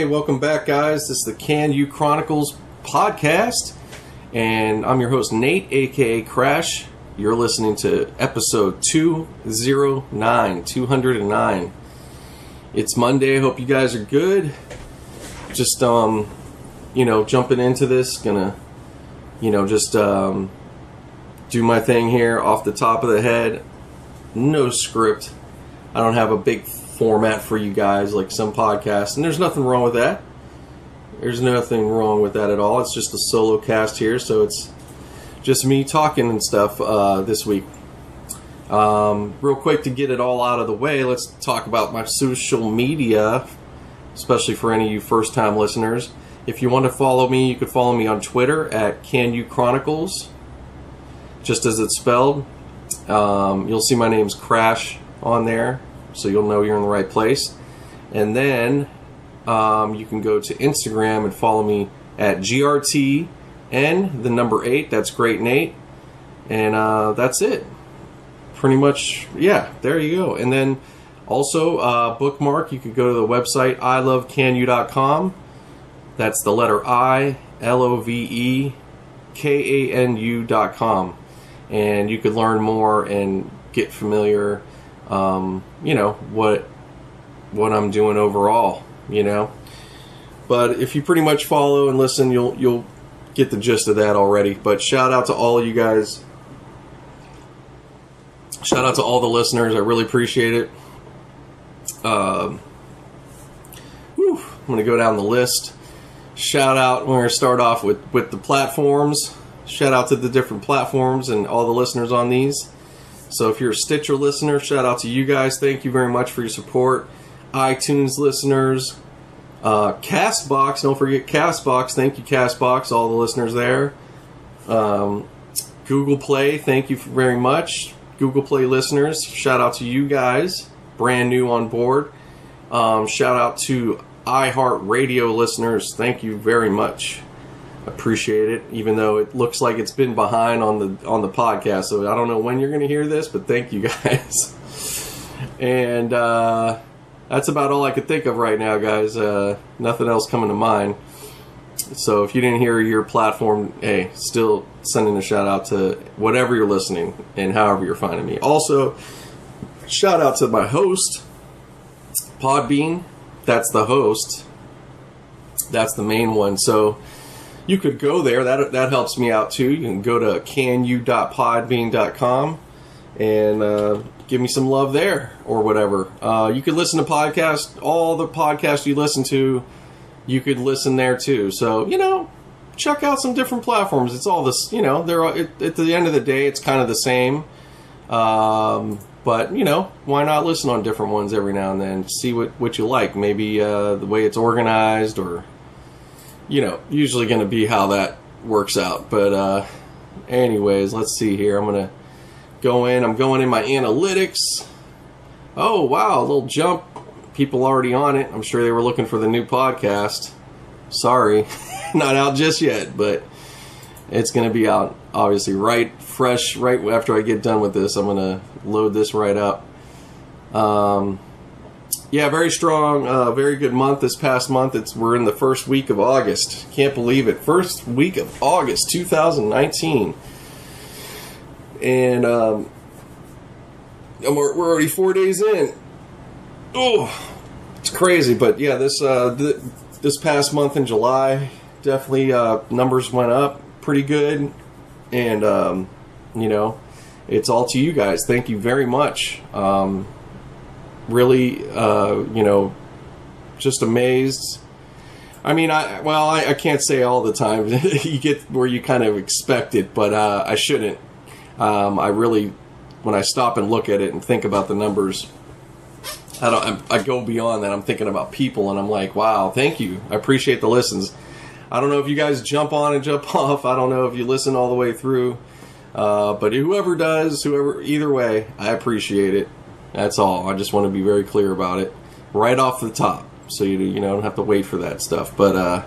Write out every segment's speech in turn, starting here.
Hey, welcome back, guys. This is the Can You Chronicles podcast, and I'm your host, Nate, aka Crash. You're listening to episode 209. It's Monday. I hope you guys are good. Just, jumping into this, gonna, do my thing here off the top of the head. No script. I don't have a big format for you guys like some podcasts, and there's nothing wrong with that. There's nothing wrong with that at all. It's just a solo cast here, so it's just me talking and stuff this week. Real quick to get it all out of the way, let's talk about my social media, especially for any of you first-time listeners. If you want to follow me, you could follow me on Twitter at Can You Chronicles, just as it's spelled. You'll see my name's Crash on there, so you'll know you're in the right place. And then you can go to Instagram and follow me at GRTN, the number 8. That's Great Nate. And that's it. Pretty much, yeah, there you go. And then also bookmark, you could go to the website ilovecanu.com. That's the letter I, LOVEKANU.com. And you could learn more and get familiar, what I'm doing overall, But if you pretty much follow and listen, you'll get the gist of that already. But shout out to all of you guys. Shout out to all the listeners. I really appreciate it. I'm going to go down the list. Shout out, we're going to start off with the platforms. Shout out to the different platforms and all the listeners on these. So if you're a Stitcher listener, shout out to you guys. Thank you very much for your support. iTunes listeners. Castbox, don't forget Castbox. Thank you, Castbox, all the listeners there. Google Play, thank you very much. Google Play listeners, shout out to you guys. Brand new on board. Shout out to iHeartRadio listeners. Thank you very much. Appreciate it, even though it looks like it's been behind on the podcast, so I don't know when you're going to hear this, but thank you guys. And that's about all I could think of right now, guys. Nothing else coming to mind. So if you didn't hear your platform, hey, still sending a shout out to whatever you're listening and however you're finding me. Also, shout out to my host, Podbean. That's the host. That's the main one. So you could go there. That helps me out too. You can go to canu.podbean.com and give me some love there or whatever. You could listen to podcasts. All the podcasts you listen to, you could listen there too. So, check out some different platforms. It's all this, they're at the end of the day, it's kind of the same. But, why not listen on different ones every now and then? See what you like. Maybe the way it's organized or usually going to be how that works out. But anyways, let's see here. I'm going to go in. I'm going in my analytics. Oh, wow, a little jump. People already on it. I'm sure they were looking for the new podcast. Sorry, not out just yet, but it's going to be out, obviously, fresh right after I get done with this. I'm going to load this right up. Yeah, very strong, very good month this past month. We're in the first week of August. Can't believe it. First week of August, 2019. And we're already 4 days in. Oh, it's crazy. But yeah, this past month in July, definitely numbers went up pretty good. And, it's all to you guys. Thank you very much. Really, just amazed. I mean, I can't say all the time. You get where you kind of expect it, but I shouldn't. I really, when I stop and look at it and think about the numbers, I go beyond that. I'm thinking about people, and I'm like, wow, thank you. I appreciate the listens. I don't know if you guys jump on and jump off. I don't know if you listen all the way through. But whoever does, either way, I appreciate it. That's all. I just want to be very clear about it right off the top, so you don't have to wait for that stuff. But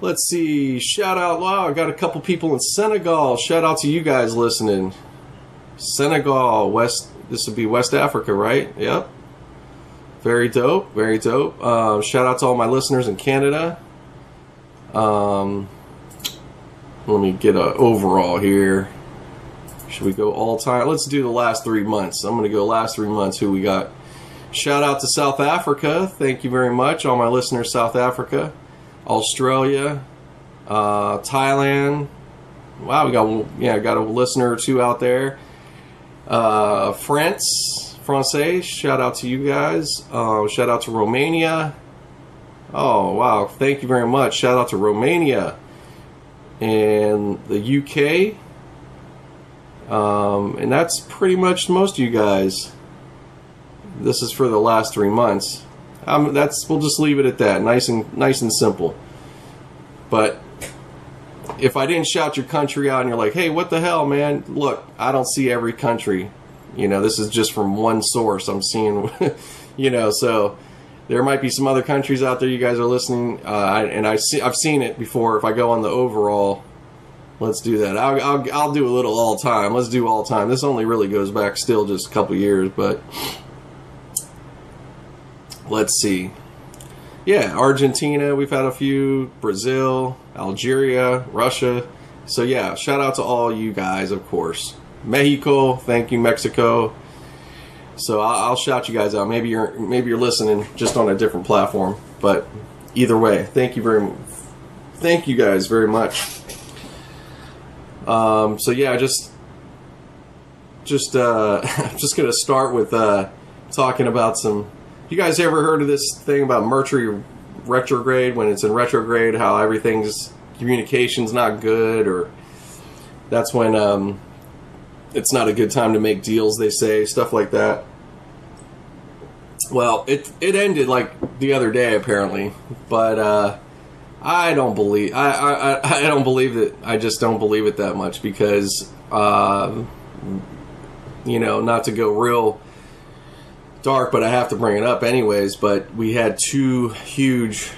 let's see. Shout out. Wow, I got a couple people in Senegal. Shout out to you guys listening. Senegal, This would be West Africa, right? Yep. Very dope. Very dope. Shout out to all my listeners in Canada. Let me get a overall here. Should we go all time? Let's do the last 3 months. I'm going to go last 3 months. Who we got? Shout out to South Africa. Thank you very much. All my listeners, South Africa, Australia, Thailand. Wow, we got a listener or two out there. France. Shout out to you guys. Shout out to Romania. Oh, wow. Thank you very much. Shout out to Romania. And the UK. And that's pretty much most of you guys. This is for the last 3 months. We'll just leave it at that. Nice and simple. But if I didn't shout your country out and you're like, hey, what the hell, man? Look, I don't see every country. This is just from one source. I'm seeing, so there might be some other countries out there you guys are listening. I've seen it before. If I go on the overall, let's do that. I'll do a little all time. Let's do all time. This only really goes back still just a couple years, but let's see. Yeah, Argentina, we've had a few. Brazil, Algeria, Russia. So yeah, shout out to all you guys, of course. Mexico, thank you, Mexico. So I'll shout you guys out. Maybe you're listening just on a different platform, but either way, thank you guys very much. So yeah, just I'm just gonna start with talking about some. You guys ever heard of this thing about Mercury retrograde? When it's in retrograde, how everything's communication's not good, or that's when it's not a good time to make deals, they say, stuff like that. Well, it ended like the other day apparently, but I don't believe I don't believe it. I just don't believe it that much because not to go real dark, but I have to bring it up anyways. But we had 2 huge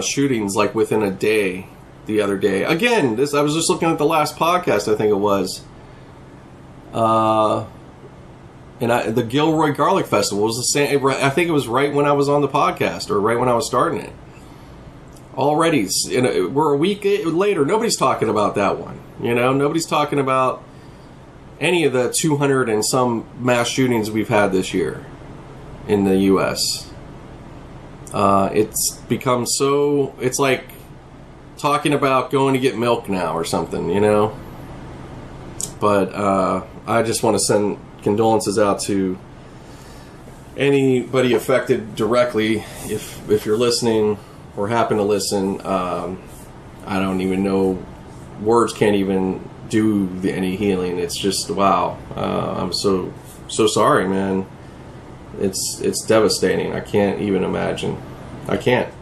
shootings like within a day the other day. Again, I was just looking at the last podcast, I think it was. The Gilroy Garlic Festival was the same. I think it was right when I was on the podcast, or right when I was starting it. Already, we're a week later. Nobody's talking about that one. Nobody's talking about any of the 200 and some mass shootings we've had this year in the U.S. It's become so. It's like talking about going to get milk now or something, But I just want to send condolences out to anybody affected directly. If you're listening or happen to listen, I don't even know. Words can't even do any healing. It's just wow. I'm so sorry, man. It's devastating. I can't even imagine. I can't.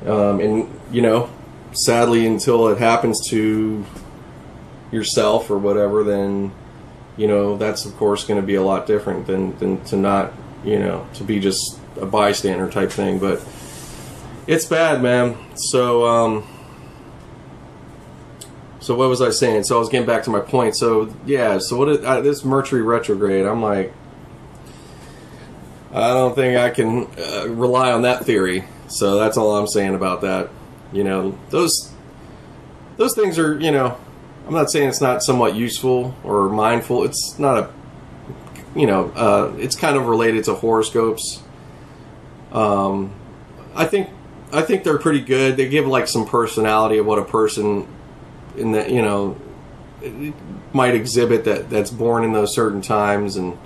And sadly, until it happens to yourself or whatever, then that's of course going to be a lot different than to not to be just a bystander type thing. But it's bad, man. So what was I saying? So I was getting back to my point. So yeah, so this Mercury retrograde, I'm like, I don't think I can rely on that theory. So that's all I'm saying about that. Those things are, I'm not saying it's not somewhat useful or mindful. It's not it's kind of related to horoscopes. I think they're pretty good. They give like some personality of what a person in that, might exhibit that's born in those certain times. And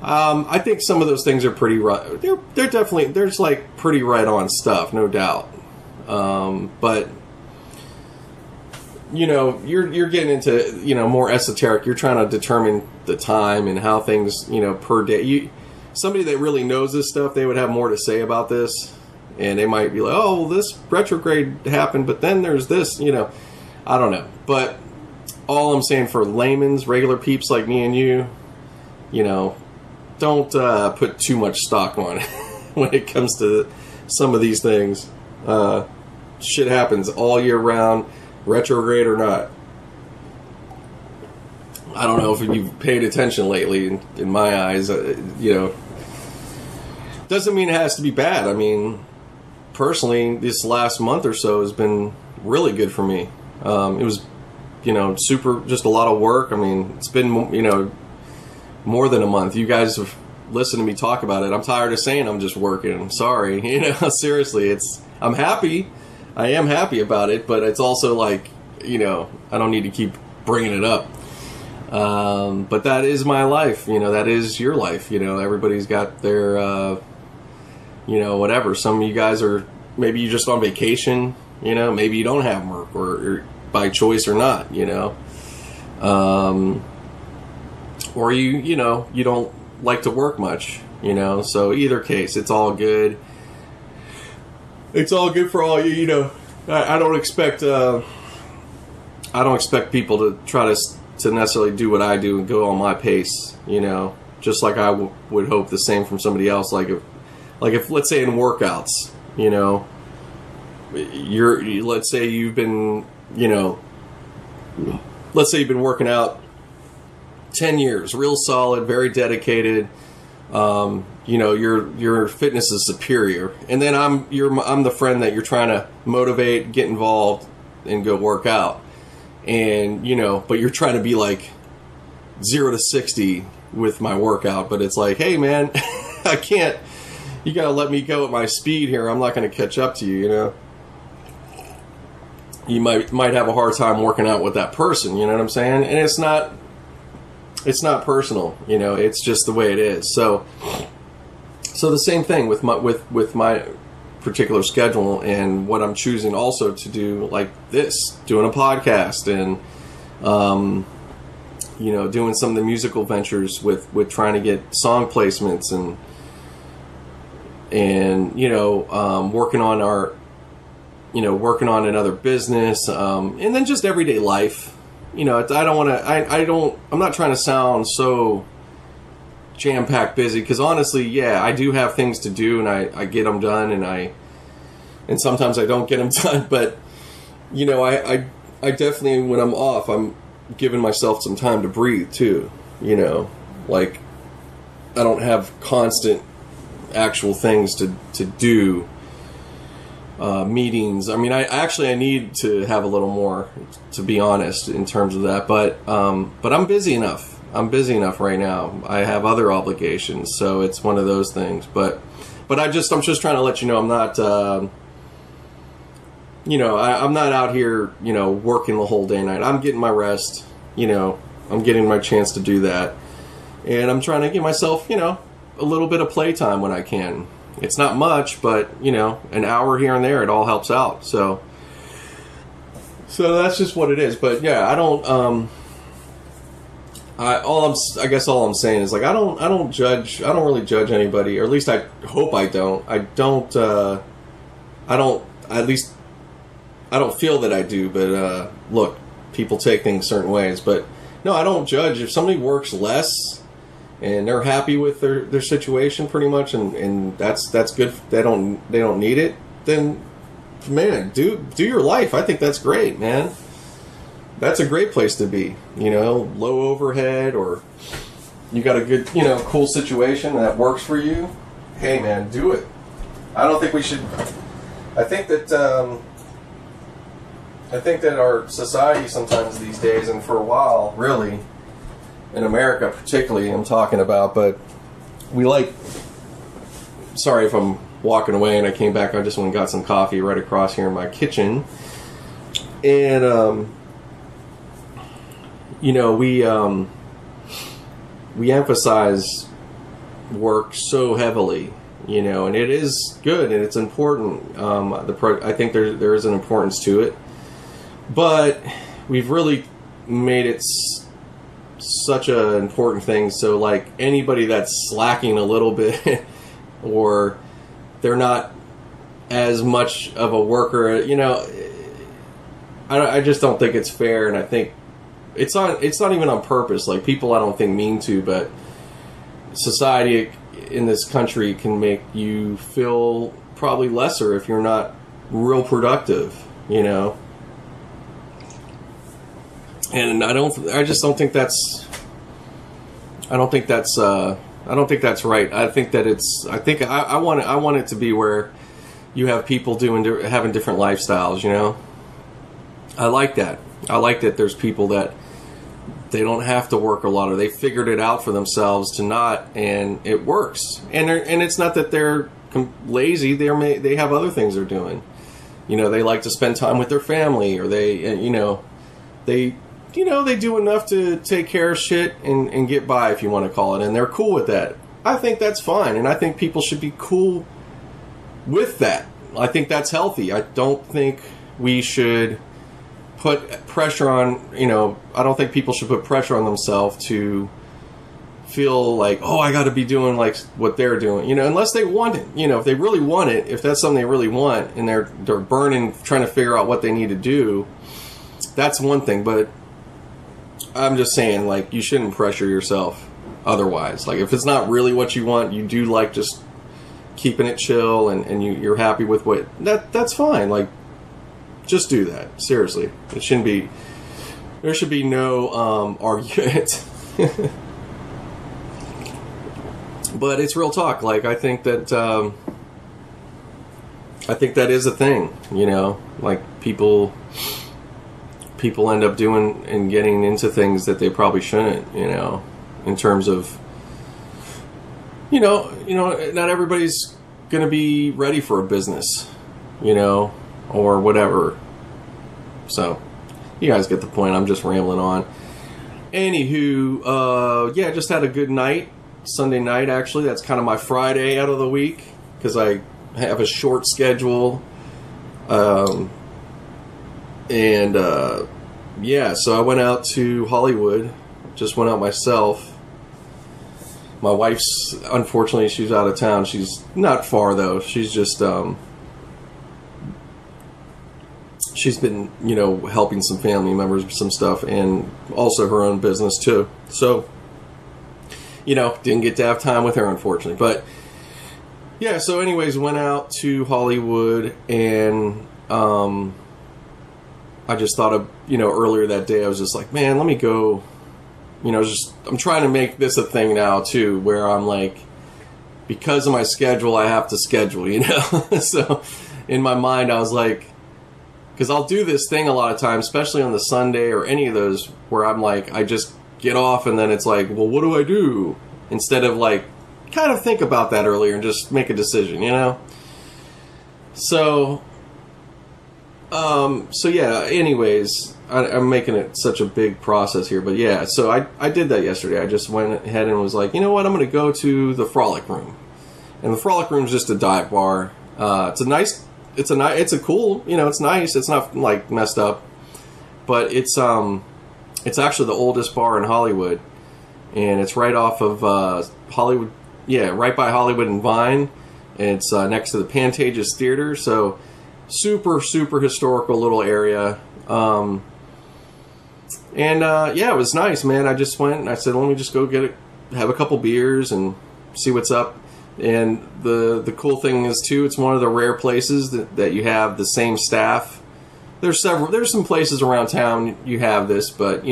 I think some of those things are pretty right. They're definitely, there's like pretty right on stuff, no doubt. But you're getting into, more esoteric. You're trying to determine the time and how things, per day. Somebody that really knows this stuff, they would have more to say about this. And they might be like, oh, well, this retrograde happened, but then there's this, I don't know. But all I'm saying for layman's, regular peeps like me and you, don't put too much stock on it when it comes to some of these things. Shit happens all year round, retrograde or not. I don't know if you've paid attention lately. In my eyes, Doesn't mean it has to be bad. I mean, personally, this last month or so has been really good for me. It was, super, just a lot of work. I mean, it's been, more than a month. You guys have listened to me talk about it. I'm tired of saying I'm just working. I'm sorry. Seriously, I'm happy. I am happy about it, but it's also like, I don't need to keep bringing it up. But that is my life. That is your life. Everybody's got their, whatever. Some of you guys are, maybe you're just on vacation, maybe you don't have work or by choice or not, or you don't like to work much, so either case, it's all good. It's all good for all you, I don't expect people to try to necessarily do what I do and go on my pace, just like I would hope the same from somebody else. Like if let's say in workouts, let's say you've been working out 10 years, real solid, very dedicated. Your fitness is superior, and then I'm the friend that you're trying to motivate, get involved, and go work out. And but you're trying to be like 0 to 60 with my workout, but it's like, hey man, I can't. You gotta let me go at my speed here. I'm not gonna catch up to you. You might have a hard time working out with that person. You know what I'm saying? And it's not personal. It's just the way it is. So the same thing with my particular schedule and what I'm choosing also to do, like this, doing a podcast and doing some of the musical ventures with trying to get song placements and working on working on another business, and then just everyday life. I'm not trying to sound so jam-packed busy, because honestly, yeah, I do have things to do, and I get them done, and sometimes I don't get them done, but I definitely, when I'm off, I'm giving myself some time to breathe too. Like I don't have constant actual things to do. Meetings. I mean, I need to have a little more, to be honest, in terms of that. But I'm busy enough. I'm busy enough right now. I have other obligations, so it's one of those things. But I'm just trying to let you know I'm not. I'm not out here, working the whole day and night. I'm getting my rest. I'm getting my chance to do that, and I'm trying to give myself, a little bit of playtime when I can. It's not much, but an hour here and there, it all helps out. So that's just what it is. But yeah, I don't. I guess all I'm saying is, like, I don't judge. I don't really judge anybody, or at least I hope I don't. I don't. At least I don't feel that I do. But look, people take things certain ways. But no, I don't judge. If somebody works less and they're happy with their situation pretty much, and that's good. They don't need it. Then, man, do your life. I think that's great, man. That's a great place to be. Low overhead, or you got a good, cool situation that works for you. Hey, man, do it. I don't think we should. I think that our society sometimes these days, and for a while, really, in America particularly, I'm talking about, but we like. Sorry if I'm walking away and I came back. I just went and got some coffee right across here in my kitchen, and we emphasize work so heavily, and it is good and it's important. I think there is an importance to it, but we've really made it such an important thing. So, like, anybody that's slacking a little bit, or they're not as much of a worker, I just don't think it's fair, and I think it's not even on purpose. Like, people, I don't think, mean to, but society in this country can make you feel probably lesser if you're not real productive, And I just don't think that's I don't think that's right. I think that I want it to be where you have people having different lifestyles, you know? I like that. I like that there's people that they don't have to work a lot, or they figured it out for themselves to not, and it works. And it's not that they're lazy. They have other things they're doing. You know, they like to spend time with their family, or they do enough to take care of shit and get by, if you want to call it, and they're cool with that. I think that's fine, and I think people should be cool with that. I think that's healthy. I don't think we should put pressure on, I don't think people should put pressure on themselves to feel like, oh, I got to be doing like what they're doing, unless they want it. If they really want it, if that's something they really want, and they're burning trying to figure out what they need to do, that's one thing. But I'm just saying, like, you shouldn't pressure yourself otherwise. Like, if it's not really what you want, you do like just keeping it chill, and you're happy with that's fine. Like, just do that. Seriously. There should be no argument. But it's real talk. Like, I think that is a thing, like people end up doing and getting into things that they probably shouldn't, in terms of, not everybody's going to be ready for a business, or whatever. So, you guys get the point. I'm just rambling on. Anywho, just had a good night. Sunday night, actually. That's kind of my Friday out of the week, because I have a short schedule. So I went out to Hollywood. Just went out myself. My wife's, unfortunately, she's out of town. She's not far, though. She's just, she's been, helping some family members with some stuff, and also her own business, too. So, didn't get to have time with her, unfortunately. But, yeah, so anyways, went out to Hollywood, and I just thought of, earlier that day, I was just like, man, let me go, I'm trying to make this a thing now, too, where I'm like, because of my schedule, I have to schedule, So, in my mind, I was like, because I'll do this thing a lot of times, especially on the Sunday or any of those, where I'm like, I just get off, and then it's like, well, what do I do? Instead of like, kind of think about that earlier and just make a decision, So, yeah, anyways, I'm making it such a big process here, but yeah, so I did that yesterday. I just went ahead and was like, you know what, I'm going to go to the Frolic Room. And the Frolic Room is just a dive bar. It's a cool, it's nice. It's not like messed up, but it's actually the oldest bar in Hollywood, and it's right off of Hollywood. Yeah, right by Hollywood and Vine. And it's next to the Pantages Theater, so super, super historical little area. It was nice, man. I just went and I said, let me just go have a couple beers and see what's up. And the cool thing is, too, it's one of the rare places that you have the same staff. There's some places around town you have this, but,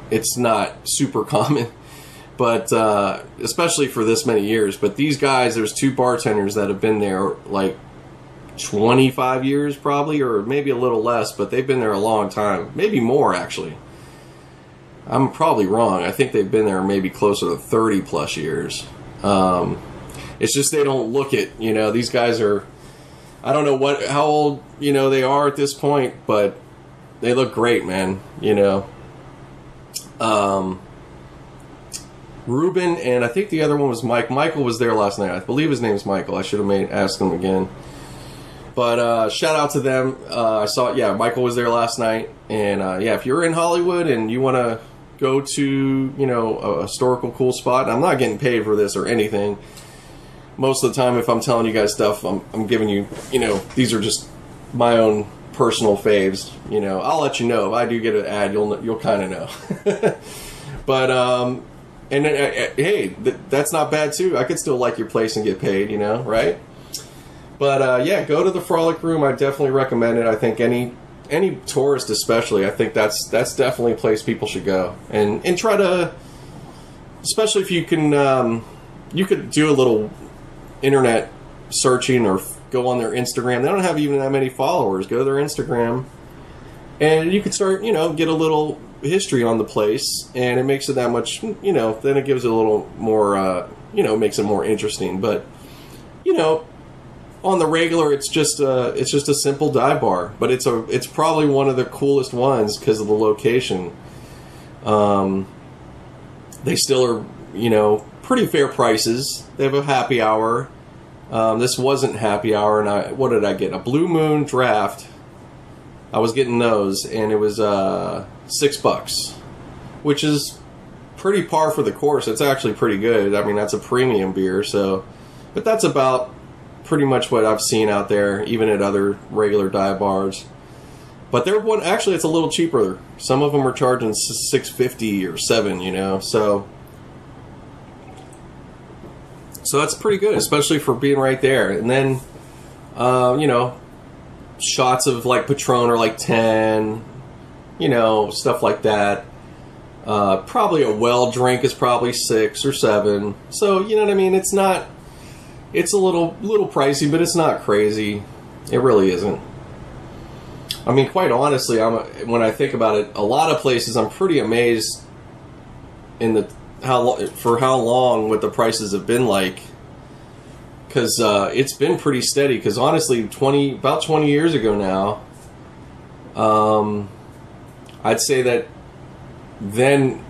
it's not super common. But, especially for this many years. But these guys, there's two bartenders that have been there, like, 25 years probably, or maybe a little less, but they've been there a long time. Maybe more, actually. I'm probably wrong. I think they've been there maybe closer to 30 plus years. It's just they don't look it, these guys are, I don't know how old, they are at this point, but they look great, man, Ruben, and I think the other one was Mike. Michael was there last night. I believe his name's Michael. I should have asked him again. But shout out to them. I saw, Michael was there last night. And if you're in Hollywood and you want to go to, a historical cool spot, I'm not getting paid for this or anything. Most of the time, if I'm telling you guys stuff, I'm giving you, these are just my own personal faves. I'll let you know if I do get an ad. You'll kind of know. But hey, that's not bad too. I could still like your place and get paid, right? But go to the Frolic Room. I definitely recommend it. I think any tourist, especially, I think that's definitely a place people should go and try to especially if you can, you could do a little internet searching or go on their Instagram. They don't have even that many followers. Go to their Instagram, and you could start, get a little history on the place, and it makes it that much, then it gives it a little more, makes it more interesting. But, on the regular, it's just a simple dive bar, but it's probably one of the coolest ones because of the location. They still are, pretty fair prices. They have a happy hour. This wasn't happy hour, and what did I get? A Blue Moon draft. I was getting those, and it was $6, which is pretty par for the course. It's actually pretty good. I mean, that's a premium beer, but that's about pretty much what I've seen out there, even at other regular dive bars. But actually, it's a little cheaper. Some of them are charging $6.50 or $7, So that's pretty good, especially for being right there. And then, shots of like Patron are like 10, stuff like that. Probably a well drink is probably 6 or 7. So, you know what I mean? It's a little pricey, but it's not crazy. It really isn't. I mean, quite honestly, when I think about it, a lot of places I'm pretty amazed for how long what the prices have been like, because it's been pretty steady. Because honestly, about 20 years ago now, I'd say that then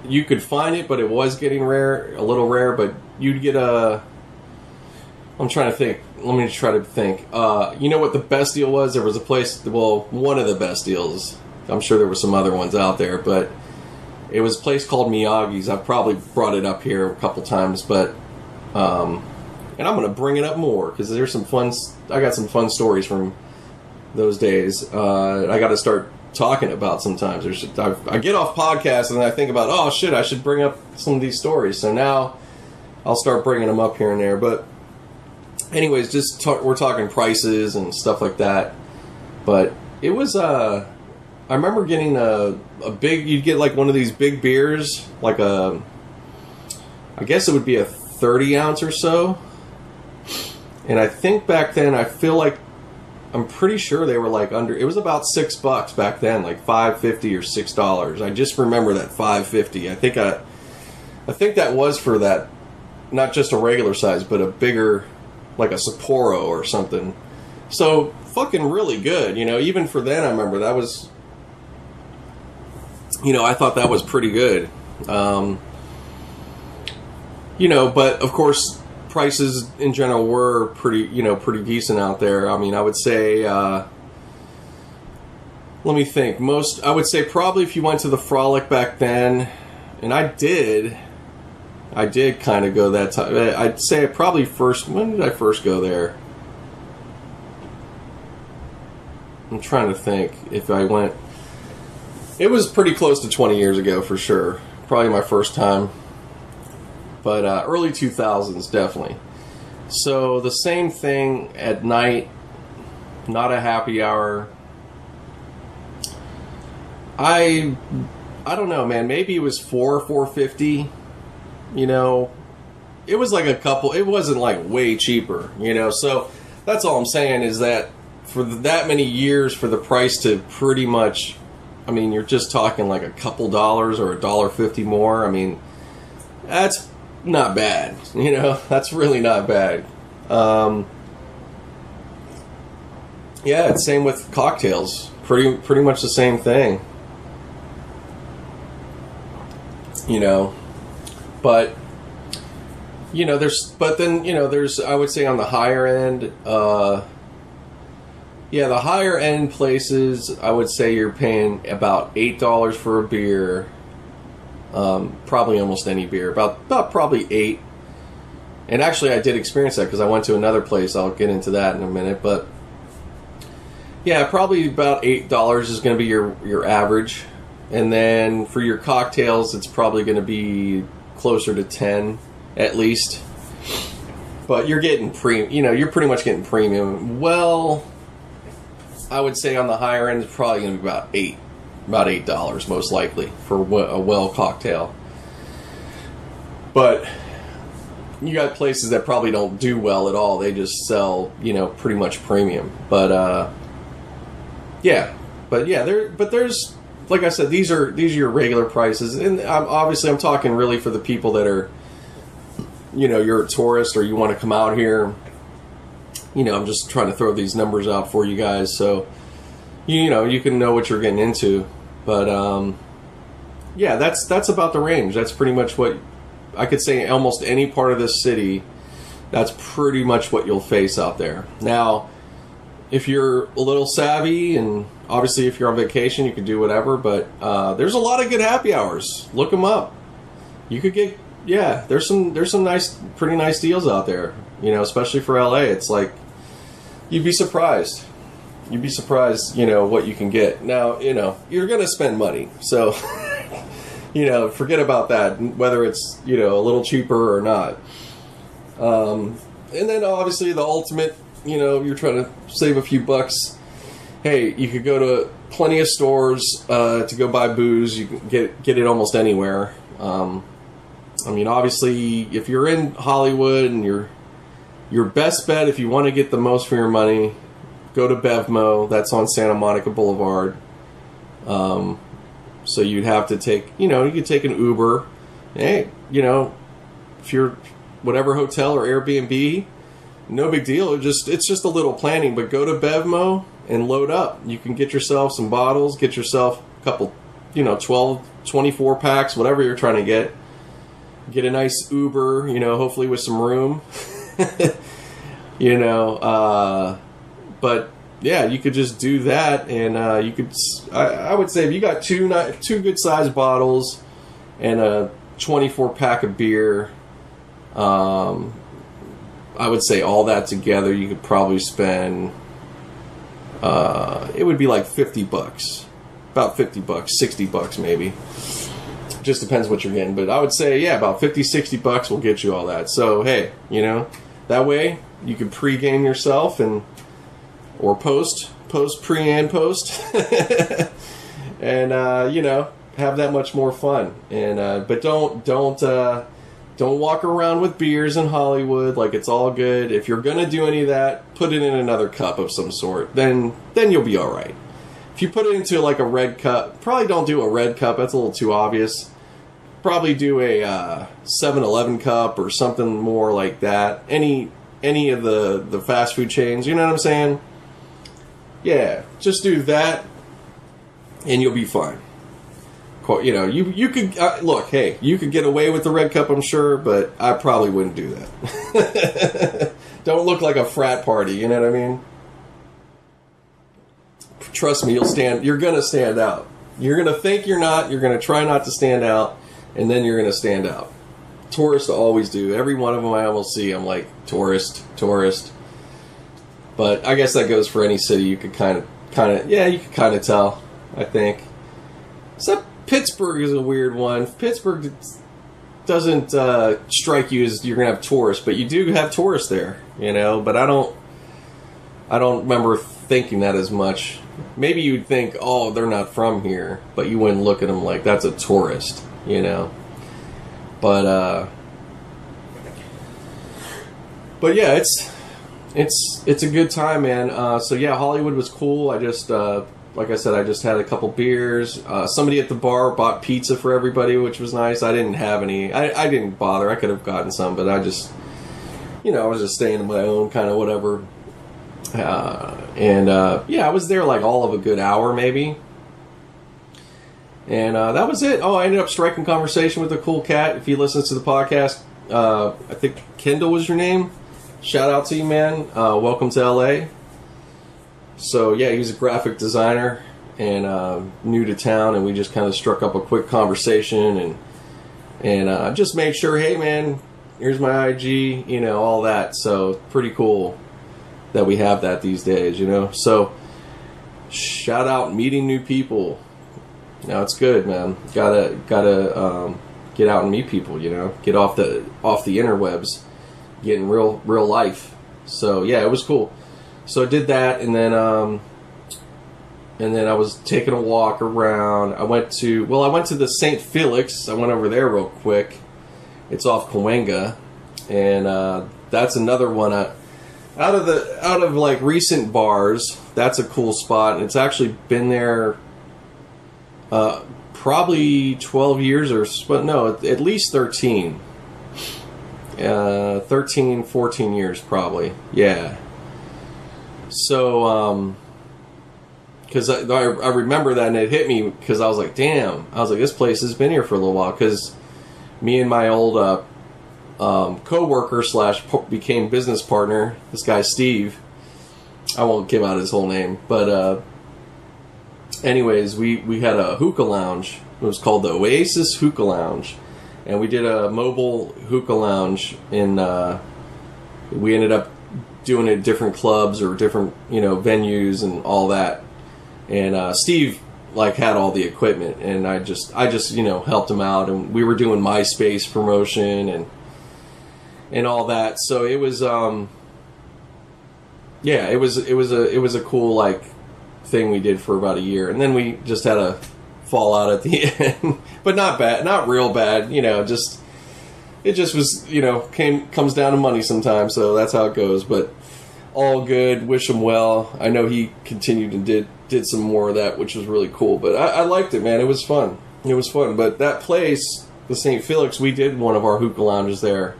you could find it, but it was getting a little rare. But you'd get I'm trying to think. Let me try to think. You know what the best deal was? There was a place. Well, one of the best deals. I'm sure there were some other ones out there, but it was a place called Miyagi's. I've probably brought it up here a couple times, but and I'm going to bring it up more because there's some fun. I got some fun stories from those days. I got to start talking about sometimes. I get off podcasts and I think about, oh shit, I should bring up some of these stories. So now I'll start bringing them up here and there. But anyways, we're talking prices and stuff like that. But it was I remember getting a big. You'd get like one of these big beers, like I guess it would be a 30 ounce or so. And I think back then, I'm pretty sure they were like it was about $6 back then, like $5.50 or $6. I just remember that $5.50. I think that was for that, not just a regular size, but a bigger, like a Sapporo or something. So fucking really good, even for then. I remember that was, I thought that was pretty good. But of course, prices in general were pretty decent out there. I mean, I would say, let me think. I would say probably if you went to the Frolic back then, and I did kind of go that time. I'd say when did I first go there? I'm trying to think if I went. It was pretty close to 20 years ago for sure. Probably my first time. But early 2000s, definitely. So the same thing at night, not a happy hour. I don't know, man. Maybe it was $4.50. It was like a couple. It wasn't like way cheaper. So that's all I'm saying is that for that many years, for the price to pretty much, I mean, you're just talking like a couple dollars or $1.50 more. I mean, that's not bad, that's really not bad. Yeah, same with cocktails. Pretty much the same thing. But there's I would say on the higher end, the higher end places, I would say you're paying about $8 for a beer. Probably almost any beer, about probably $8. And actually, I did experience that because I went to another place. I'll get into that in a minute, but yeah, probably about $8 is going to be your average, and then for your cocktails, it's probably going to be closer to 10 at least. But you're getting you're pretty much getting premium. Well, I would say on the higher end, it's probably going to be about $8 most likely for a well cocktail. But you got places that probably don't do well at all. They just sell, you know, pretty much premium. But yeah, there's, like I said, these are your regular prices, and I'm talking really for the people that are, you know, you're a tourist or you want to come out here. You know, I'm just trying to throw these numbers out for you guys, so you know you can know what you're getting into. But yeah, that's about the range. That's pretty much what I could say. Almost any part of this city, that's pretty much what you'll face out there. Now, if you're a little savvy, and obviously if you're on vacation, you can do whatever, but there's a lot of good happy hours. Look them up. You could get, yeah, there's some pretty nice deals out there, you know, especially for LA. It's like, you'd be surprised. You'd be surprised, you know, what you can get. Now, you know, you're going to spend money, so, you know, forget about that, whether it's, you know, a little cheaper or not. And then obviously the ultimate, you know, you're trying to save a few bucks. Hey, you could go to plenty of stores to go buy booze. You can get it almost anywhere. I mean, obviously, if you're in Hollywood, and your best bet, if you want to get the most for your money, go to Bevmo. That's on Santa Monica Boulevard. So you'd have to take, you know, you could take an Uber. Hey, you know, if you're whatever hotel or Airbnb, no big deal. It's just a little planning, but go to Bevmo and load up. You can get yourself some bottles, get yourself a couple, you know, 12, 24 packs, whatever you're trying to get. Get a nice Uber, you know, hopefully with some room. You know, but yeah, you could just do that, and you could, I would say if you got two good sized bottles and a 24 pack of beer, I would say all that together, you could probably spend, it would be like $50, about $50, $60 maybe. Just depends what you're getting, but I would say, yeah, about $50, $60 will get you all that. So, hey, you know, that way you can pre-game yourself or post, pre and post, and, you know, have that much more fun. And, but don't walk around with beers in Hollywood like it's all good. If you're going to do any of that, put it in another cup of some sort. Then you'll be all right. If you put it into like a red cup, probably don't do a red cup. That's a little too obvious. Probably do a 7-Eleven cup or something more like that. Any of the fast food chains, you know what I'm saying? Yeah, just do that, and you'll be fine. You know, you could look. Hey, you could get away with the red cup, I'm sure, but I probably wouldn't do that. Don't look like a frat party. You know what I mean? Trust me, you're gonna stand out. You're gonna think you're not. You're gonna try not to stand out, and then you're gonna stand out. Tourists always do. Every one of them I almost see, I'm like, tourist. But I guess that goes for any city. You could kind of, yeah, you could kind of tell, I think. Except Pittsburgh is a weird one. Pittsburgh doesn't strike you as you're gonna have tourists, but you do have tourists there, you know. But I don't remember thinking that as much. Maybe you'd think, oh, they're not from here, but you wouldn't look at them like that's a tourist, you know. But yeah, it's a good time, man. So yeah, Hollywood was cool. I just like I said, I just had a couple beers. Somebody at the bar bought pizza for everybody, which was nice. I didn't have any. I didn't bother. I could have gotten some, but I just, you know, I was just staying in my own kind of whatever. Yeah, I was there like all of a good hour maybe. And that was it. Oh, I ended up striking conversation with a cool cat. If he listens to the podcast, I think Kendall was your name. Shout out to you, man. Welcome to LA. So yeah, he's a graphic designer and new to town, and we just kind of struck up a quick conversation and just made sure, hey man, here's my IG, you know, all that. So pretty cool that we have that these days, you know. So shout out meeting new people. Now it's good, man. Gotta get out and meet people, you know. Get off the interwebs, get in real life. So yeah, it was cool. So I did that, and then I was taking a walk around. I went to the St. Felix. I went over there real quick. It's off Cahuenga, and that's another one. Out of like recent bars, that's a cool spot, and it's actually been there probably 12 years but no, at least 13. 13, 14 years probably. Yeah. So, because I remember that, and it hit me because I was like, damn. I was like, this place has been here for a little while, because me and my old co-worker / became business partner, this guy Steve, I won't give out his whole name, but anyways, we had a hookah lounge. It was called the Oasis Hookah Lounge, and we did a mobile hookah lounge we ended up doing it at different clubs or different, venues and all that. And Steve had all the equipment, and I just helped him out, and we were doing MySpace promotion and all that. So it was it was a cool thing we did for about a year, and then we just had a fallout at the end, but not bad, not real bad. It just was, comes down to money sometimes, so that's how it goes. But all good. Wish him well. I know he continued and did some more of that, which was really cool. But I liked it, man. It was fun. It was fun. But that place, the St. Felix, we did one of our hookah lounges there.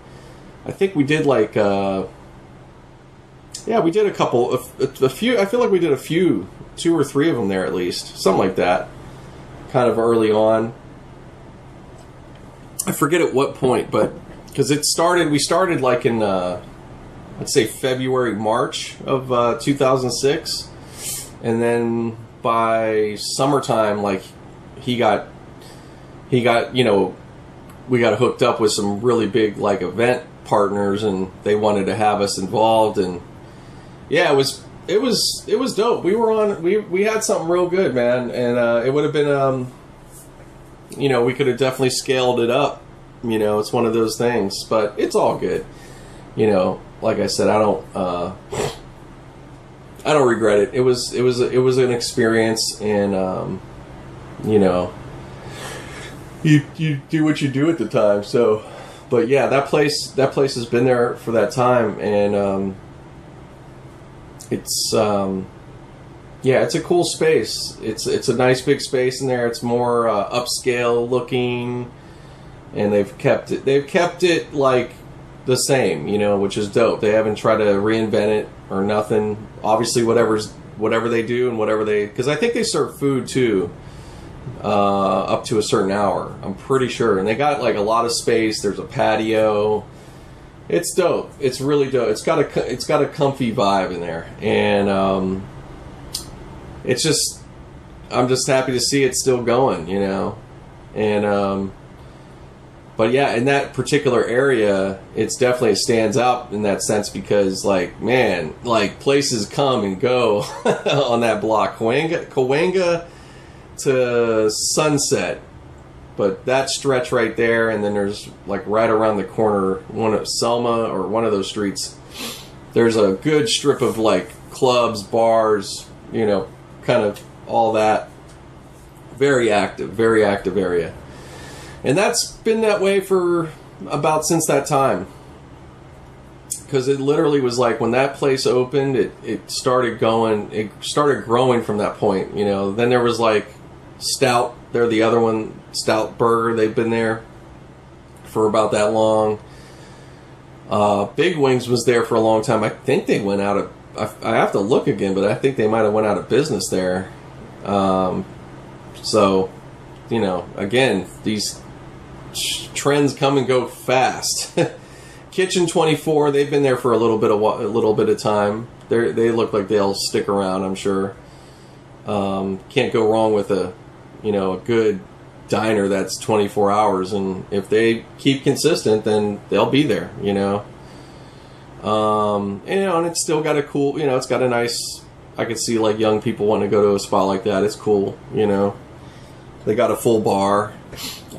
I think we did we did a couple, a few. I feel like we did a few, 2 or 3 of them there at least, something like that. Kind of early on. I forget at what point, but because we started in let's say February, March of 2006, and then by summertime, we got hooked up with some really big event partners, and they wanted to have us involved, and yeah, it was dope. We had something real good, man, and it would have been we could have definitely scaled it up. It's one of those things, but it's all good. Like I said, I don't regret it. It was an experience, and you do what you do at the time. So, but yeah, that place has been there for that time, and it's it's a cool space. It's a nice big space in there. It's more upscale looking, and they've kept it the same, which is dope. They haven't tried to reinvent it or nothing. Obviously, whatever they do and because I think they serve food too, up to a certain hour. I'm pretty sure, and they got a lot of space. There's a patio. It's dope. It's really dope. It's got a comfy vibe in there, and it's just, I'm just happy to see it still going, and but yeah, in that particular area, it's definitely, it stands out in that sense, because places come and go on that block, Cahuenga to Sunset. But that stretch right there, and then there's right around the corner, one of Selma or one of those streets, there's a good strip of clubs, bars, kind of all that. Very active area. And that's been that way for about since that time. Because it literally was when that place opened, it started growing from that point, Then there was Stout, they're the other one, Stout Burger, they've been there for about that long. Big Wings was there for a long time. I think they went out of, I have to look again, but I think they might have went out of business there. So, again, these trends come and go fast. Kitchen 24, they've been there for a little bit of time. They look like they'll stick around, I'm sure. Can't go wrong with a good diner that's 24 hours, and if they keep consistent, then they'll be there, and it's still got a cool, it's got a nice, I could see young people wanting to go to a spot like that. It's cool, they got a full bar.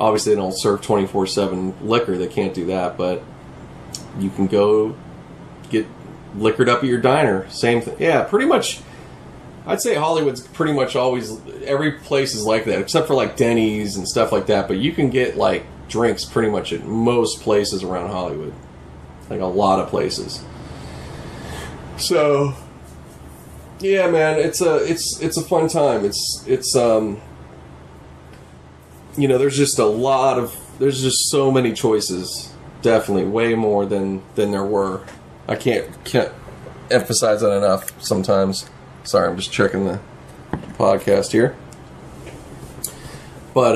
Obviously they don't serve 24/7 liquor, they can't do that, but you can go get liquored up at your diner. Same thing. Yeah, pretty much. I'd say Hollywood's pretty much always, every place is like that, except for Denny's and stuff like that. But you can get drinks pretty much at most places around Hollywood, like a lot of places. So, yeah, man, it's a fun time. It's you know, there's just so many choices. Definitely way more than there were. I can't emphasize that enough sometimes. Sorry, I'm just checking the podcast here. But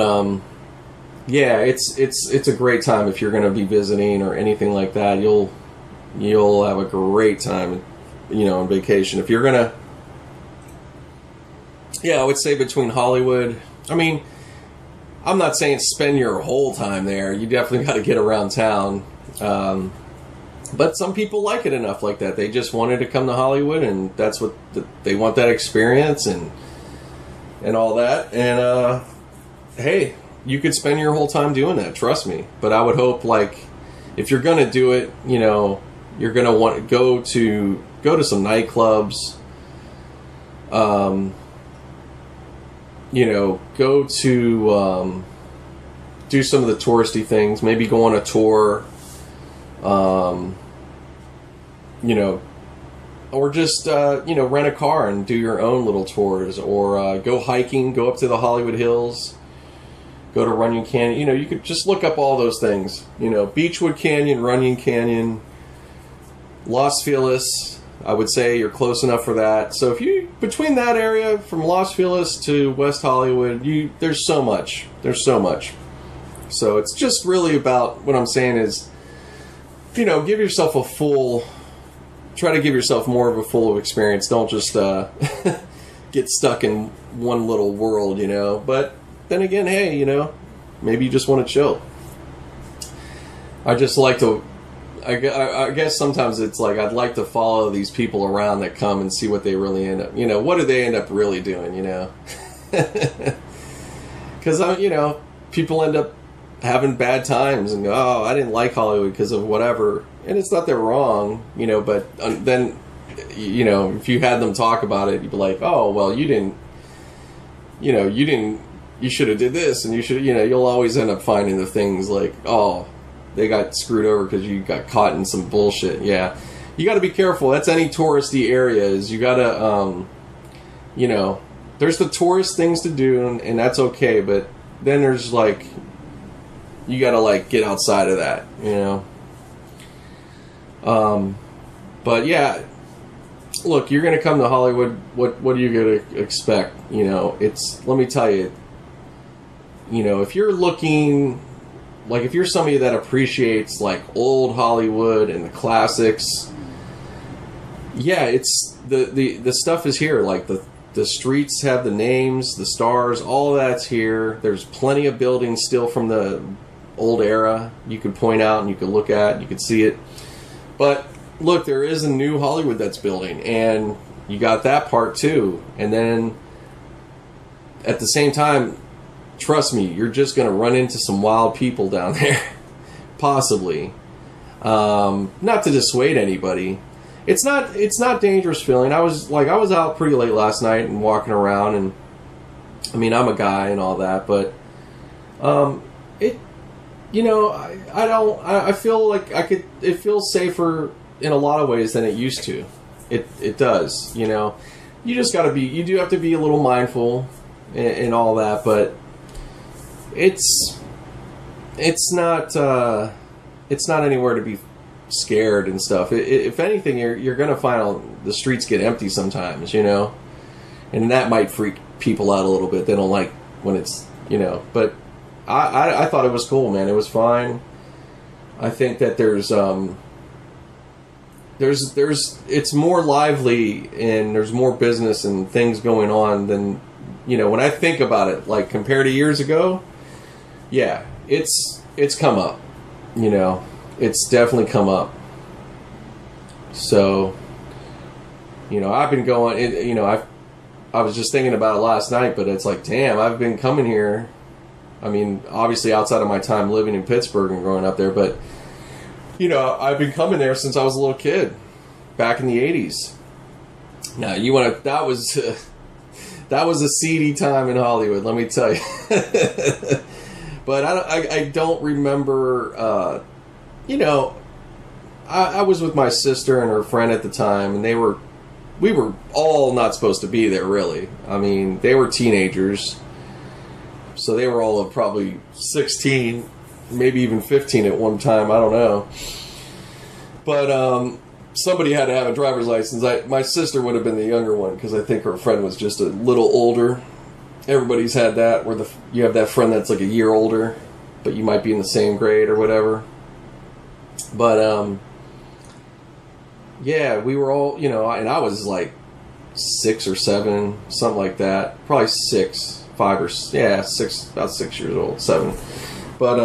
yeah, it's a great time if you're going to be visiting or anything like that. You'll have a great time, you know, on vacation. If you're gonna, yeah, I would say between Hollywood. I mean, I'm not saying spend your whole time there. You definitely got to get around town. But some people like it enough like that. They just wanted to come to Hollywood, and that's what they want, that experience and all that. And hey, you could spend your whole time doing that. Trust me. But I would hope, like, if you're gonna do it, you know, you're gonna want to go to some nightclubs. You know, go to do some of the touristy things. Maybe go on a tour. You know, or just you know, rent a car and do your own little tours, or go hiking, go up to the Hollywood Hills, go to Runyon Canyon. You know, you could just look up all those things. You know, Beechwood Canyon, Runyon Canyon, Los Feliz. I would say you're close enough for that. So if you, between that area from Los Feliz to West Hollywood, there's so much. There's so much. So it's just really about, what I'm saying is, you know, give yourself try to give yourself more of a full experience. Don't just get stuck in one little world, you know. But then again, hey, you know, maybe you just want to chill. I just like to, I guess sometimes it's like I'd like to follow these people around that come and see what they really end up, you know, what do they end up really doing, you know. Because, you know, people end up having bad times and go, oh, I didn't like Hollywood because of whatever. And it's not they're wrong, you know, but then, you know, if you had them talk about it, you'd be like, oh, well, you should have did this, and you should, you know, you'll always end up finding the things like, oh, they got screwed over because you got caught in some bullshit. Yeah. You got to be careful. That's any touristy areas. You got to, you know, there's the tourist things to do, and that's okay, but then there's, like, you got to, like, get outside of that, you know. But yeah, look, you're going to come to Hollywood. What are you going to expect? You know, let me tell you, you know, if you're looking, like, if you're somebody that appreciates, like, old Hollywood and the classics, yeah, it's the stuff is here. Like, the streets have the names, the stars, all of that's here. There's plenty of buildings still from the old era you could point out and you could look at, you could see it. But look, there is a new Hollywood that's building, and you got that part too. And then at the same time, trust me, you're just going to run into some wild people down there. Possibly. Not to dissuade anybody. It's not dangerous feeling. I was out pretty late last night and walking around, and I mean, I'm a guy and all that, but you know, I feel like it feels safer in a lot of ways than it used to. It does, you know. You just got to you do have to be a little mindful and all that, but it's not anywhere to be scared and stuff. If anything, you're going to find the streets get empty sometimes, you know, and that might freak people out a little bit. They don't like when it's, you know, but I thought it was cool, man. It was fine. I think that there's it's more lively and there's more business and things going on than, you know, when I think about it, like compared to years ago, yeah, it's come up, you know, it's definitely come up. So, you know, I've been going, you know, I was just thinking about it last night, but it's like, damn, I've been coming here. I mean, obviously outside of my time living in Pittsburgh and growing up there, but, you know, I've been coming there since I was a little kid, back in the 80s. Now, that was a seedy time in Hollywood, let me tell you. But I don't remember, you know, I was with my sister and her friend at the time, and we were all not supposed to be there, really. I mean, they were teenagers, so they were all of probably 16, maybe even 15 at one time, I don't know. But somebody had to have a driver's license. My sister would have been the younger one, because I think her friend was just a little older. Everybody's had that, where you have that friend that's like a year older, but you might be in the same grade or whatever. But, yeah, we were all, you know, and I was like 6 or 7, something like that. Probably 6, 5 or, yeah, 6, about 6 years old, 7. But,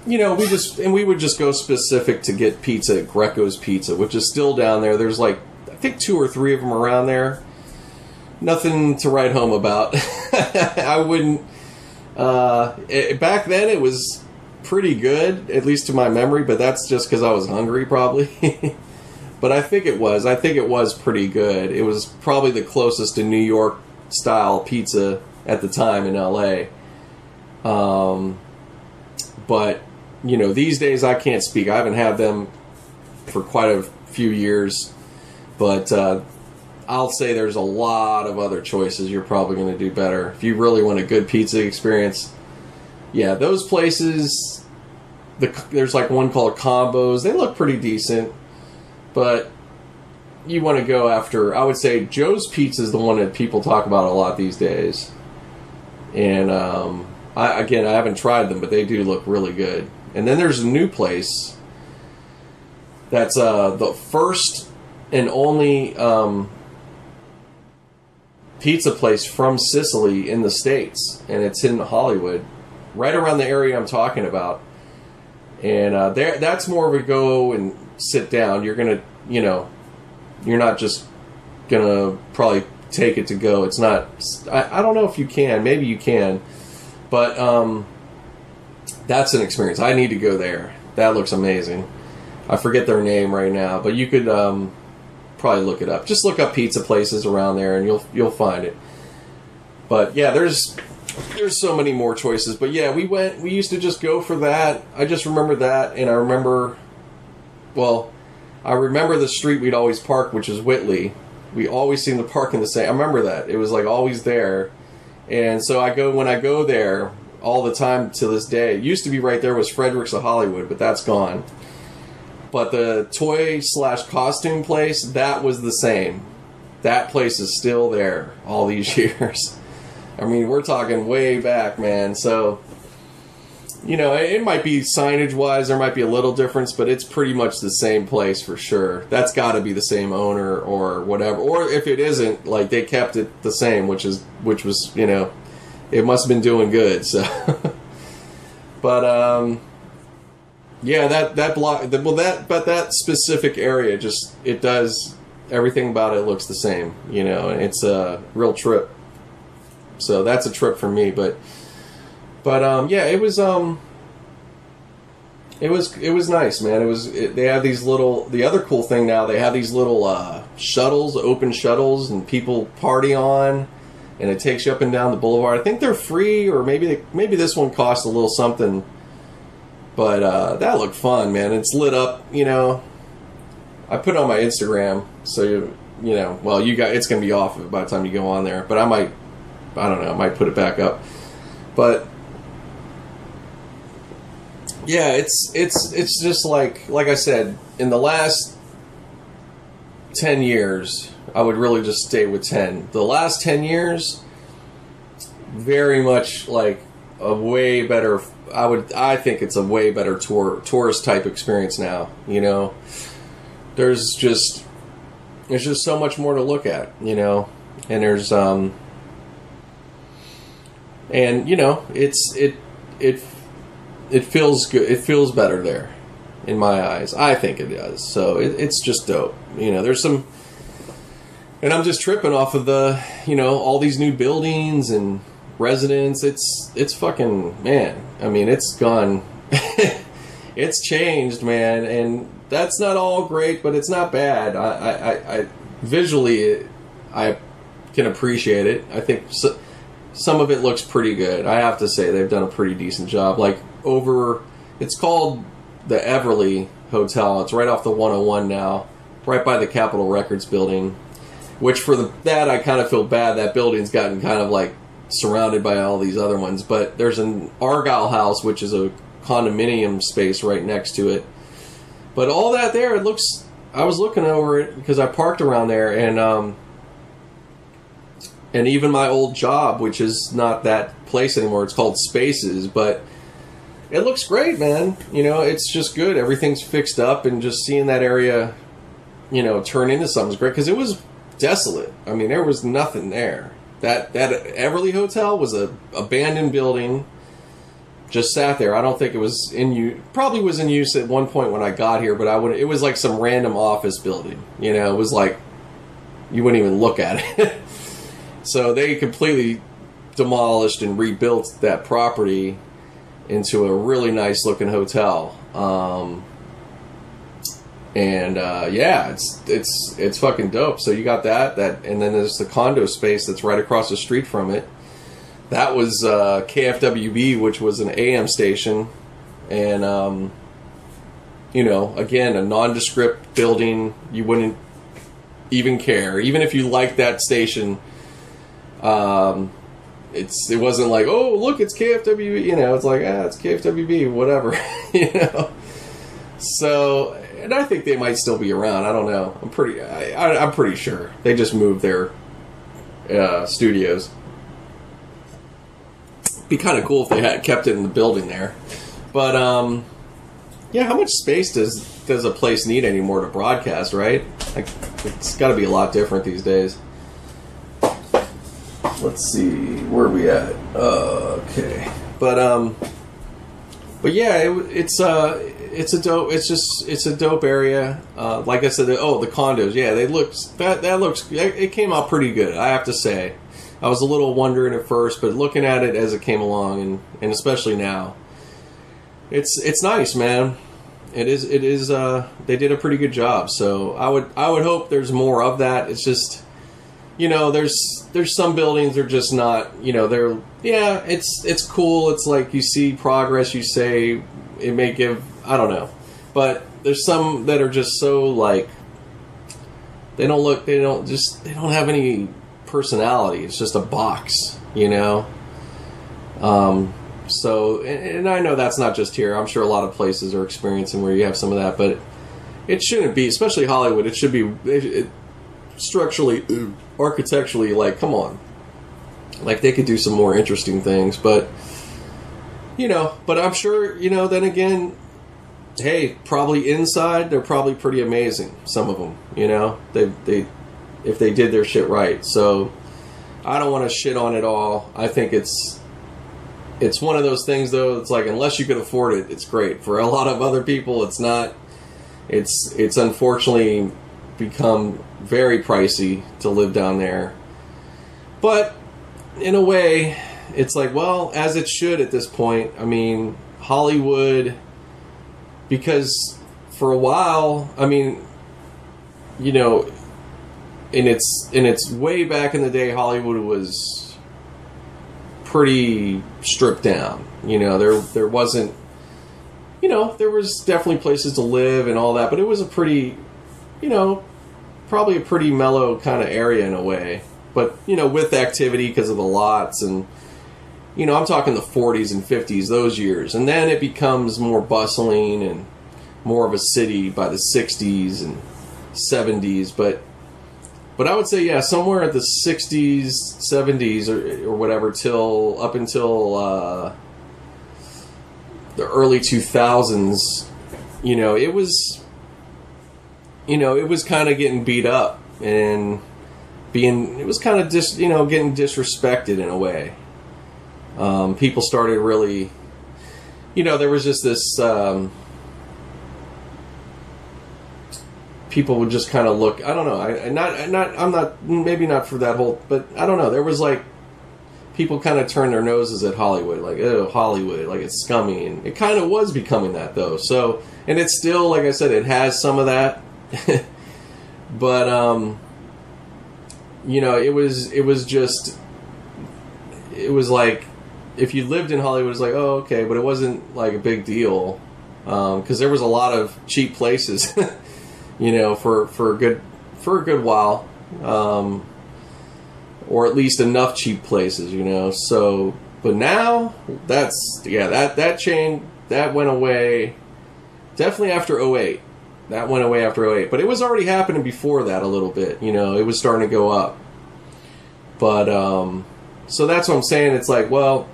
you know, we would just go specific to get pizza at Greco's Pizza, which is still down there. There's like, I think 2 or 3 of them around there. Nothing to write home about. I wouldn't, back then it was pretty good, at least to my memory, but that's just because I was hungry, probably. But I think it was pretty good. It was probably the closest to New York style pizza at the time in LA. But, you know, these days I can't speak. I haven't had them for quite a few years, but I'll say there's a lot of other choices you're probably going to do better. If you really want a good pizza experience, yeah, those places, there's like one called Combos. They look pretty decent, but you want to go after, I would say Joe's Pizza is the one that people talk about a lot these days. And I haven't tried them, but they do look really good. And then there's a new place that's the first and only pizza place from Sicily in the States, and it's in Hollywood, right around the area I'm talking about. And that's more of a go and sit down. You're gonna, you know, you're not just gonna probably take it to go. It's not. I don't know if you can. Maybe you can, but that's an experience. I need to go there. That looks amazing. I forget their name right now, but you could probably look it up. Just look up pizza places around there, and you'll find it. But yeah, there's so many more choices. But yeah, we used to just go for that. I just remember that, and I remember the street we'd always park, which is Whitley. We always seemed to park in the same. I remember that. It was like always there. And so when I go there all the time to this day. It used to be right there was Frederick's of Hollywood, but that's gone. But the toy/costume place, that was the same. That place is still there all these years. I mean, we're talking way back, man. So, you know, it might be signage-wise, there might be a little difference, but it's pretty much the same place for sure. That's got to be the same owner or whatever. Or if it isn't, like, they kept it the same, which was, you know, it must have been doing good. So, but yeah, that block, but that specific area just it does everything about it looks the same, you know. And it's a real trip. So that's a trip for me, but yeah, it was nice, man. They have these little. The other cool thing now, they have these little shuttles, open shuttles, and people party on, and it takes you up and down the boulevard. I think they're free, or maybe this one costs a little something. But that looked fun, man. It's lit up, you know. I put it on my Instagram, so you know. Well, it's gonna be off by the time you go on there, but I don't know, I might put it back up. But yeah, it's just like I said, in the last 10 years, I would really just stay with 10. The last 10 years, very much like a way better. I think it's a way better tourist type experience now. You know, there's just so much more to look at. You know, and there's and you know, it feels good. It feels better there, in my eyes. I think it does. So it's just dope. You know, there's some, and I'm just tripping off of the, you know, all these new buildings and residents. It's fucking, man. I mean, it's gone. It's changed, man, and that's not all great, but it's not bad. I visually, I can appreciate it. I think some of it looks pretty good. I have to say they've done a pretty decent job. Like it's called the Everly Hotel. It's right off the 101 now, right by the Capitol Records building. Which for that I kind of feel bad. That building's gotten kind of like surrounded by all these other ones. But there's an Argyle House, which is a condominium space right next to it. But all that there, it looks. I was looking over it because I parked around there, and even my old job, which is not that place anymore. It's called Spaces, but it looks great, man. You know, it's just good. Everything's fixed up, and just seeing that area, you know, turn into something's great, because it was desolate. I mean, there was nothing there. That Everly Hotel was a abandoned building, just sat there. I don't think it was in use. Probably was in use at one point when I got here, but it was like some random office building. You know, it was like you wouldn't even look at it. So they completely demolished and rebuilt that property into a really nice looking hotel. Yeah, it's fucking dope. So you got that, and then there's the condo space that's right across the street from it. That was KFWB, which was an AM station, and you know, again, a nondescript building. You wouldn't even care, even if you liked that station. It wasn't like, oh, look, it's KFWB. You know, it's like, it's KFWB, whatever. You know. So, and I think they might still be around. I don't know. I'm pretty sure they just moved their studios. Be kind of cool if they had kept it in the building there. But yeah, how much space does a place need anymore to broadcast, right? Like, it's got to be a lot different these days. Let's see, where are we at? Okay, but yeah, it's a dope area. Like I said, the condos, yeah, it came out pretty good, I have to say. I was a little wondering at first, but looking at it as it came along, and especially now, it's nice, man. It is. They did a pretty good job. So I would hope there's more of that. It's just, you know, there's some buildings that are just not, you know, it's cool. It's like you see progress. You say it may give, I don't know, but there's some that are just so like they don't have any personality. It's just a box, you know. So, and I know that's not just here. I'm sure a lot of places are experiencing where you have some of that, but it shouldn't be, especially Hollywood. It should be structurally, architecturally, like, come on. Like, they could do some more interesting things, but, you know, but I'm sure, you know, then again, hey, probably inside, they're probably pretty amazing, some of them, you know, if they did their shit right. So, I don't want to shit on it all. I think it's one of those things, though, it's like, unless you can afford it, it's great. For a lot of other people, it's not. It's unfortunately become very pricey to live down there. But, in a way, it's like, well, as it should at this point. I mean, Hollywood, because for a while, I mean, you know, in its way back in the day, Hollywood was pretty stripped down. You know, there wasn't, you know, there was definitely places to live and all that, but it was a pretty, you know, probably a pretty mellow kind of area in a way. But, you know, with activity because of the lots, and, you know, I'm talking the 40s and 50s, those years. And then it becomes more bustling and more of a city by the 60s and 70s. But I would say, yeah, somewhere at the 60s, 70s, or whatever, up until the early 2000s, you know, it was kind of getting beat up, and it was kind of getting disrespected in a way. People started really, you know, there was just this, people would just kind of look, I don't know, I'm not, maybe not for that whole, but I don't know, there was like, people kind of turned their noses at Hollywood, like, oh, Hollywood, like it's scummy, and it kind of was becoming that, though. So, and it's still, like I said, it has some of that, but, you know, it was it was like, if you lived in Hollywood, it was like, oh, okay, but it wasn't like a big deal, because there was a lot of cheap places, you know, for a good while, or at least enough cheap places, you know. So, but now that chain that went away, definitely after '08. That went away after '08, but it was already happening before that a little bit, you know. It was starting to go up, but so that's what I'm saying. It's like, well,